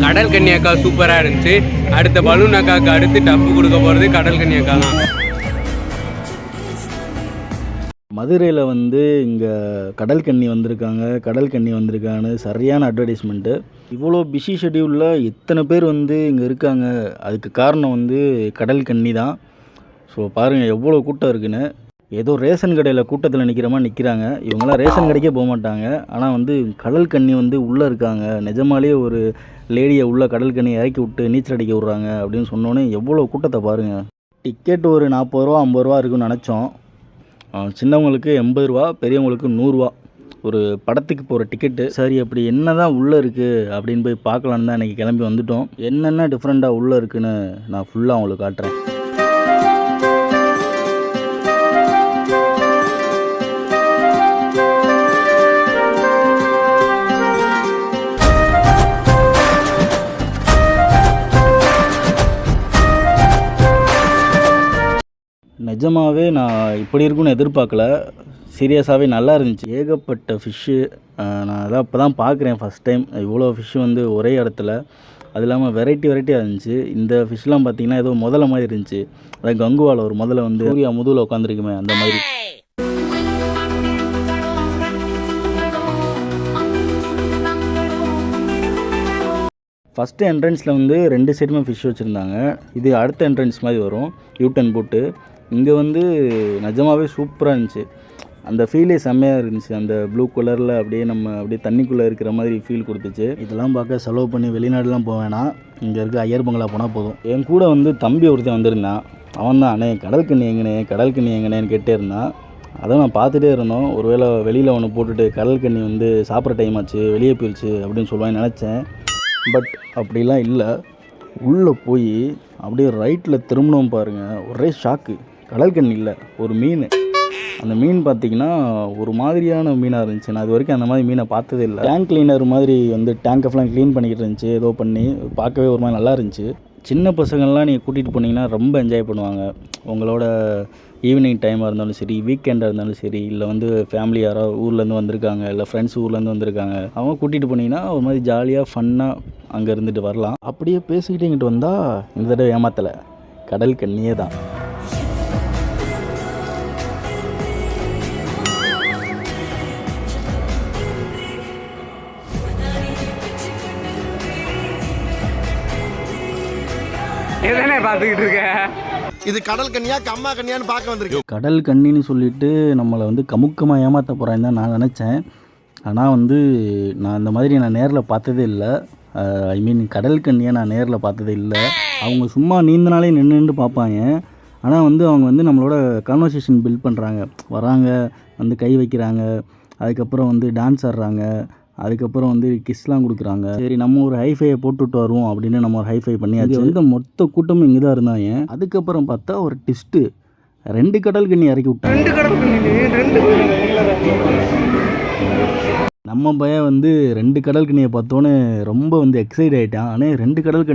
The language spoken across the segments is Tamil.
கடல் கன்னி அக்கா சூப்பராக இருந்துச்சு. அடுத்த பலூன் அக்காவுக்கு அடுத்து டப்பு கொடுக்க போகிறது கடல் கன்னி அக்கா தான். மதுரையில் வந்து இங்கே கடல் கன்னி வந்திருக்காங்கன்னு சரியான அட்வர்டைஸ்மெண்ட்டு. இவ்வளோ பிஸி ஷெட்யூலில் இத்தனை பேர் வந்து இங்கே இருக்காங்க. அதுக்கு காரணம் வந்து கடல் கன்னி தான். ஸோ பாருங்கள் எவ்வளோ கூட்டம் இருக்குன்னு. ஏதோ ரேஷன் கடையில் கூட்டத்தில் நிற்கிற மாதிரி நிற்கிறாங்க. இவங்களாம் ரேஷன் கடைக்கே போக மாட்டாங்க. ஆனால் வந்து கடல் கன்னி வந்து உள்ளே இருக்காங்க. நிஜமாலே ஒரு லேடியை உள்ளே கடல் கன்னி இறக்கி விட்டு நீச்சல் அடிக்க விட்றாங்க அப்படின்னு சொன்னோன்னே எவ்வளோ கூட்டத்தை பாருங்கள். டிக்கெட் ஒரு 40 ரூபா 50 ரூபா இருக்குன்னு நினச்சோம். சின்னவங்களுக்கு 80 ரூபா, பெரியவங்களுக்கு 100 ரூபா ஒரு படத்துக்கு போகிற டிக்கெட்டு. சரி அப்படி என்ன தான் உள்ளே இருக்குது அப்படின்னு போய் பார்க்கலான்னு தான் இன்றைக்கி கிளம்பி வந்துட்டோம். என்னென்ன டிஃப்ரெண்ட்டாக உள்ளே இருக்குன்னு நான் ஃபுல்லாக உங்களுக்கு காட்டுறேன். நிஜமாகவே நான் இப்படி இருக்குன்னு எதிர்பார்க்கல. சீரியஸாகவே நல்லா இருந்துச்சு. ஏகப்பட்ட ஃபிஷ்ஷு. நான் அதான் இப்போ தான் பார்க்குறேன் ஃபஸ்ட் டைம் இவ்வளோ ஃபிஷ்ஷு வந்து ஒரே இடத்துல. அது இல்லாமல் வெரைட்டியாக இருந்துச்சு. இந்த ஃபிஷ்லாம் பார்த்திங்கன்னா ஏதோ முதல்ல மாதிரி இருந்துச்சு. அதான் கங்குவாவில் ஒரு முதல்ல வந்து சூர்யா முதுகில் உட்காந்துருக்குமே அந்த மாதிரி. ஃபஸ்ட்டு என்ட்ரன்ஸில் வந்து 2 சைடுமே ஃபிஷ் வச்சுருந்தாங்க. இது அடுத்த என்ட்ரன்ஸ் மாதிரி வரும் யூட்டன் போட்டு. இங்கே வந்து நிஜமாகவே சூப்பராக இருந்துச்சு. அந்த ஃபீலே செம்மையாக இருந்துச்சு. அந்த ப்ளூ கலரில் அப்படியே தண்ணிக்குள்ளே இருக்கிற மாதிரி ஃபீல் கொடுத்துச்சு. இதெல்லாம் பார்க்க செலவு பண்ணி வெளிநாடுலாம் போக வேணாம். இங்கே இருக்க ஐயர் பங்களா போனால் போதும். என் கூட வந்து தம்பி ஒருத்தன் வந்திருந்தான். அவன் தான் அண்ணே கடல் கன்னி எங்கனேன்னு கேட்டே இருந்தான். அதை நான் பார்த்துட்டே இருந்தோம். ஒருவேளை வெளியில் ஒன்று போட்டுட்டு கடல் கன்னி வந்து சாப்பிட்ற டைம் ஆச்சு வெளியே போயிடுச்சு அப்படின்னு சொல்லுவான்னு நினச்சேன். பட் அப்படிலாம் இல்லை. உள்ளே போய் அப்படியே ரைட்டில் திரும்பினோம் பாருங்கள், ஒரே ஷாக்கு. கடல் கன்னி இல்லை, ஒரு மீன். அந்த மீன் பார்த்திங்கன்னா ஒரு மாதிரியான மீனாக இருந்துச்சு. நான் இது வரைக்கும் அந்த மாதிரி மீனை பார்த்ததே இல்லை. டேங்க் கிளீனர் மாதிரி வந்து டேங்கெல்லாம் க்ளீன் பண்ணிக்கிட்டு இருந்துச்சு. ஏதோ பண்ணி பார்க்கவே ஒரு மாதிரி நல்லா இருந்துச்சு. சின்ன பசங்கள்லாம் நீங்கள் கூட்டிகிட்டு போனீங்கன்னா ரொம்ப என்ஜாய் பண்ணுவாங்க. உங்களோட ஈவினிங் டைமாக இருந்தாலும் சரி, வீக்கெண்டாக இருந்தாலும் சரி, இல்லை வந்து ஃபேமிலி யாராவது ஊர்லேருந்து வந்திருக்காங்க, இல்லை ஃப்ரெண்ட்ஸ் ஊர்லேருந்து வந்திருக்காங்க, அவங்க கூட்டிகிட்டு போனீங்கன்னா ஒரு மாதிரி ஜாலியாக ஃபன்னாக அங்கே இருந்துட்டு வரலாம். அப்படியே பேசிக்கிட்டு இங்கிட்டு வந்தால் இந்த தடவை ஏமாத்தலை, கடல் கன்னியே தான். எதனே பார்த்துக்கிட்டு இருக்க? இது கடல் கன்னியா கம்மா கன்னியான்னு பார்க்க வந்திருக்கு. கடல் கன்னின்னு சொல்லிட்டு நம்மளை வந்து கமுக்கமாக ஏமாற்ற போகிறான்னு தான் நான் நினச்சேன். ஆனால் வந்து நான் இந்த மாதிரி நான் நேரில் பார்த்ததே இல்லை. ஐ மீன் கடல் கன்னியை நான் நேரில் பார்த்ததே இல்லை. அவங்க சும்மா நீந்தனாலே நின்று பார்ப்பாங்க. ஆனால் வந்து அவங்க வந்து நம்மளோட கான்வர்சேஷன் பில்ட் பண்ணுறாங்க. வராங்க, வந்து கை வைக்கிறாங்க, அதுக்கப்புறம் வந்து டான்ஸ் ஆடுறாங்க, அதுக்கப்புறம் வந்து கிஸ்லாம் கொடுக்குறாங்க. சரி நம்ம ஒரு ஹைஃபையை போட்டுவிட்டு வருவோம் அப்படின்னு நம்ம ஒரு ஹைஃபை பண்ணியாச்சு. வந்து மொத்த கூட்டமும் இங்கே தான் இருந்தாங்க. அதுக்கப்புறம் பார்த்தா ஒரு டிஸ்ட்டு, 2 கடல் கன்னி இறக்கி விட்டாங்க. நம்ம பையன் வந்து 2 கடல் கன்னியை பார்த்தோன்னே ரொம்ப வந்து எக்ஸைட் ஆகிட்டான். ஆனால் 2 கடல்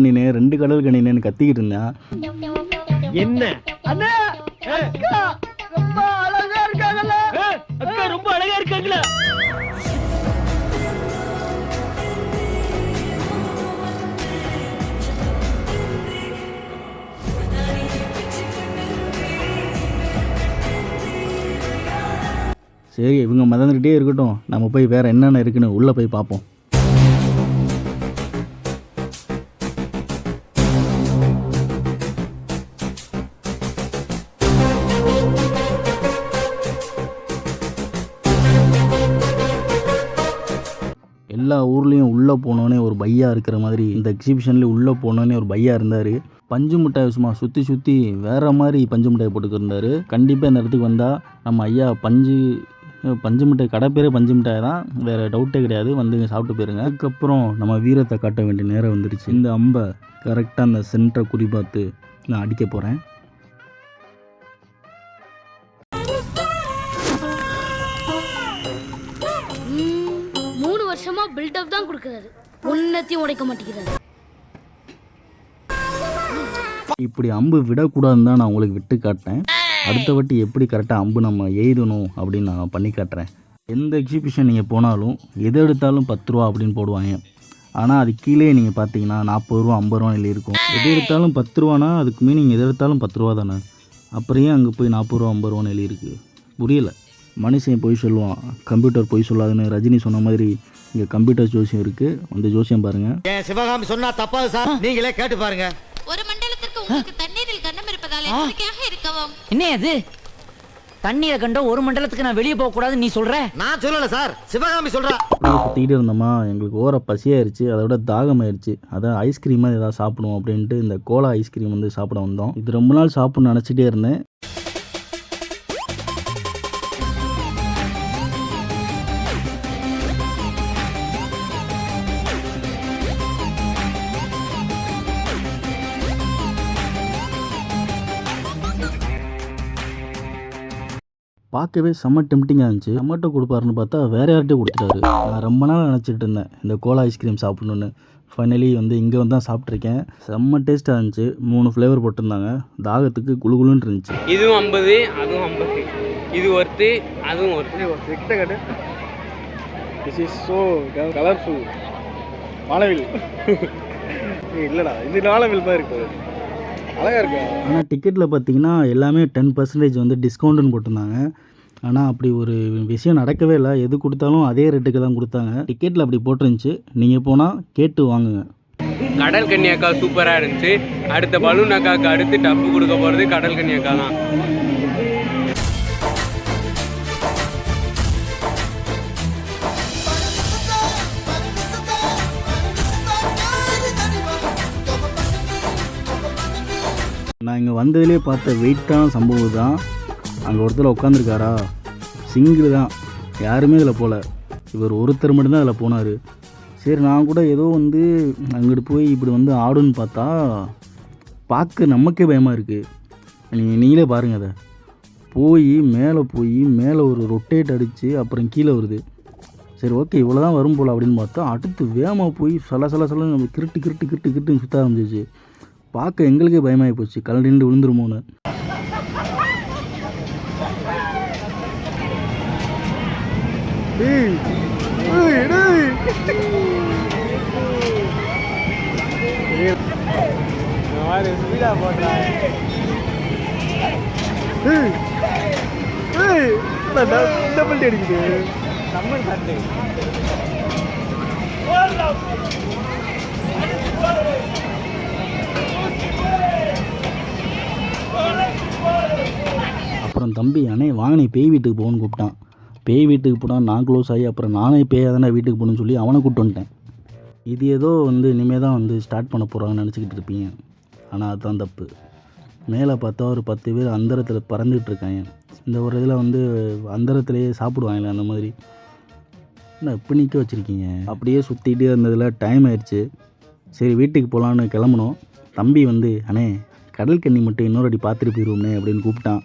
கண்ணினேன்னு கத்திக்கிட்டு இருந்தான். என்ன ரொம்ப அழகா இருக்காங்களா? சரி இவங்க மறந்துக்கிட்டே இருக்கட்டும், நம்ம போய் வேறு என்னென்ன இருக்குன்னு உள்ளே போய் பார்ப்போம். எல்லா ஊர்லேயும் உள்ளே போனோன்னே ஒரு பையா இருக்கிற மாதிரி இந்த எக்ஸிபிஷன்லேயும் உள்ளே போனோன்னே ஒரு பையா இருந்தார். பஞ்சு மிட்டாய் சும்மா சுற்றி வேறு மாதிரி பஞ்சு மிட்டாய் போட்டுக்கிருந்தார். கண்டிப்பாக இந்த இடத்துக்கு வந்தால் நம்ம ஐயா பஞ்சு மிட்டாய் கடை பேரே பஞ்சு மிட்டாய் தான், வேறு டவுட்டே கிடையாது. வந்துங்க சாப்பிட்டு போயிருங்க. அதுக்கப்புறம் நம்ம வீரத்தை காட்ட வேண்டிய நேரம் வந்துடுச்சு. இந்த அம்பை கரெக்டாக அந்த சென்டரை குறிப்பார்த்து நான் அடிக்க போகிறேன். வருஷமா பில்டப் தான் கொடுக்குறாரு, உன்னத்தையும் உடைக்க மாட்டேங்கிறாரு. இப்படி அம்பு விடக்கூடாதுன்னு தான் நான் உங்களுக்கு விட்டு காட்டேன். அடுத்த வாட்டி எப்படி கரெக்டாக அம்பு நம்ம எய்தணும் அப்படின்னு நான் பண்ணி காட்டுறேன். எந்த எக்ஸிபிஷன் நீங்கள் போனாலும் எது எடுத்தாலும் 10 ரூபா அப்படின்னு போடுவாங்க. ஆனால் அது கீழே நீங்கள் பார்த்தீங்கன்னா 40 ரூபா 50 ரூபா எழுதியிருக்கும். எது எடுத்தாலும் 10 ரூபானா அதுக்கு மீனிங் எது எடுத்தாலும் 10 ரூபா தானே. அப்புறம் ஏன் அங்கே போய் 40 ரூபா 50 ரூபான்னு எழுதியிருக்கு புரியல. மனுஷன் பொய் சொல்லுவான், கம்ப்யூட்டர் பொய் சொல்லாதுன்னு ரஜினி சொன்ன மாதிரி இங்கே கம்ப்யூட்டர் ஜோசியம் இருக்குது. அந்த ஜோசியம் பாருங்கள். ஏன் சிவகாமி சொன்னா தப்பாது சார், நீங்களே கேட்டு பாருங்க. ஒரு மண்டலத்திற்கு உங்களுக்கு தண்ணீரில் கண்டம் இருப்பதால் எச்சரிக்கையாக இருக்கவும். என்ன அது தண்ணீரை கண்டோ ஒரு மண்டலத்துக்கு நான் வெளியே போக கூடாதுன்னு நீ சொல்ற? நான் சொல்லல சார், சிவகாமி சொல்றா. அப்படியே சுற்றிக்கிட்டு இருந்தோமா, எங்களுக்கு ஓர பசியாயிருச்சு, அதோட தாகமாயிருச்சு. அதான் ஐஸ்கிரீமாக ஏதாவது சாப்பிடுவோம் அப்படின்ட்டு இந்த கோலா ஐஸ்கிரீம் வந்து சாப்பிட வந்தோம். இது ரொம்ப நாள் சாப்பிட்ணுன்னு நினச்சிட்டே இருந்தேன். பார்க்கவே செம்ம டெம்டிங்காக இருந்துச்சு. டொமேட்டோ கொடுப்பாருன்னு பார்த்தா வேறு யார்கிட்டயும் கொடுத்துட்டாரு. நான் ரொம்ப நாள் நினச்சிட்டு இருந்தேன் இந்த கோலா ஐஸ்கிரீம் சாப்பிட்ணுன்னு. ஃபைனலி வந்து இங்கே வந்து தான் சாப்பிட்ருக்கேன். செம்ம டேஸ்ட்டாக இருந்துச்சு. 3 ஃப்ளேவர் போட்டிருந்தாங்க. தாகத்துக்கு குளுகுளுன்னு இருந்துச்சு. இதுவும் 50, அதுவும் 50. இது ஒருத்து, அதுவும் ஒருத்து. கிட்ட கட்டு. This is so colourful. வானவில் இல்லைடா, இது வானவில் மாதிரி இருக்கு, அழகாக இருக்கு. ஆனால் டிக்கெட்டில் பார்த்தீங்கன்னா எல்லாமே 10% வந்து டிஸ்கவுண்ட்டுன்னு போட்டிருந்தாங்க. ஆனால் அப்படி ஒரு விஷயம் நடக்கவே இல்லை. எது கொடுத்தாலும் அதே ரேட்டுக்கு தான் கொடுத்தாங்க. டிக்கெட்டில் அப்படி போட்டிருந்துச்சு. நீங்கள் போனால் கேட்டு வாங்குங்க. கடல் கன்னி அக்கா சூப்பராக இருந்துச்சு. அடுத்த பலூன் அக்காவுக்கு அடுத்து டப்பு கொடுக்க போகிறது கடல் கன்னி அக்கா தான். நான் இங்கே வந்ததுலேயே பார்த்த வெயிட்டான சம்பவம் தான். அங்கே ஒருத்தர் உட்காந்துருக்காரா, சிங்கிள் தான், யாருமே இதில் போகல. இவர் ஒருத்தர் மட்டும்தான் அதில் போனார். சரி நான் கூட ஏதோ வந்து அங்கிட்டு போய் இப்படி வந்து ஆடுன்னு பார்த்தா பார்க்க நமக்கே பயமாக இருக்குது. நீங்களே பாருங்கள். அதை போய் மேலே ஒரு ரொட்டேட் அடித்து அப்புறம் கீழே வருது. சரி ஓகே இவ்வளோ தான் வரும் போல் அப்படின்னு பார்த்தா அடுத்து வேகமாக போய் சலன்னு நம்ம கிருட்டுன்னு சுற்ற ஆரம்பிச்சிச்சு. பார்க்க எங்களுக்கே பயமாகி போச்சு, கலண்டின்னு விழுந்துருமோன்னு. ஸ்பீடாக போடுறாங்க. டபுள் அடிக்குது நம்ம தட்டு. அப்புறம் தம்பி அண்ணே வாங்கினே பேய் வீட்டுக்கு போகணுன்னு கூப்பிட்டான். பேய் வீட்டுக்கு போனால் நான் க்ளோஸ் ஆகி அப்புறம் நானே பேயாக தானே வீட்டுக்கு போகணுன்னு சொல்லி அவனை கூப்பிட்டு வந்துட்டேன். இது ஏதோ வந்து இனிமேல் தான் வந்து ஸ்டார்ட் பண்ண போகிறாங்கன்னு நினச்சிக்கிட்டு இருப்பீங்க. ஆனால் அதுதான் தப்பு. மேலே பார்த்தா ஒரு 10 பேர் அந்தரத்தில் பறந்துகிட்ருக்காங்க. இந்த ஒரு இதில் வந்து அந்தரத்துலேயே சாப்பிடுவாங்களே அந்த மாதிரி. என்ன இப்போ நிற்க வச்சுருக்கீங்க? அப்படியே சுற்றிக்கிட்டே இருந்ததில் டைம் ஆயிடுச்சு. சரி வீட்டுக்கு போகலான்னு கிளம்புனோம். தம்பி வந்து அண்ணே கடல் கன்னி மட்டும் இன்னொரு அடி பார்த்துட்டு போயிடுவோம்னே அப்படின்னு கூப்பிட்டான்.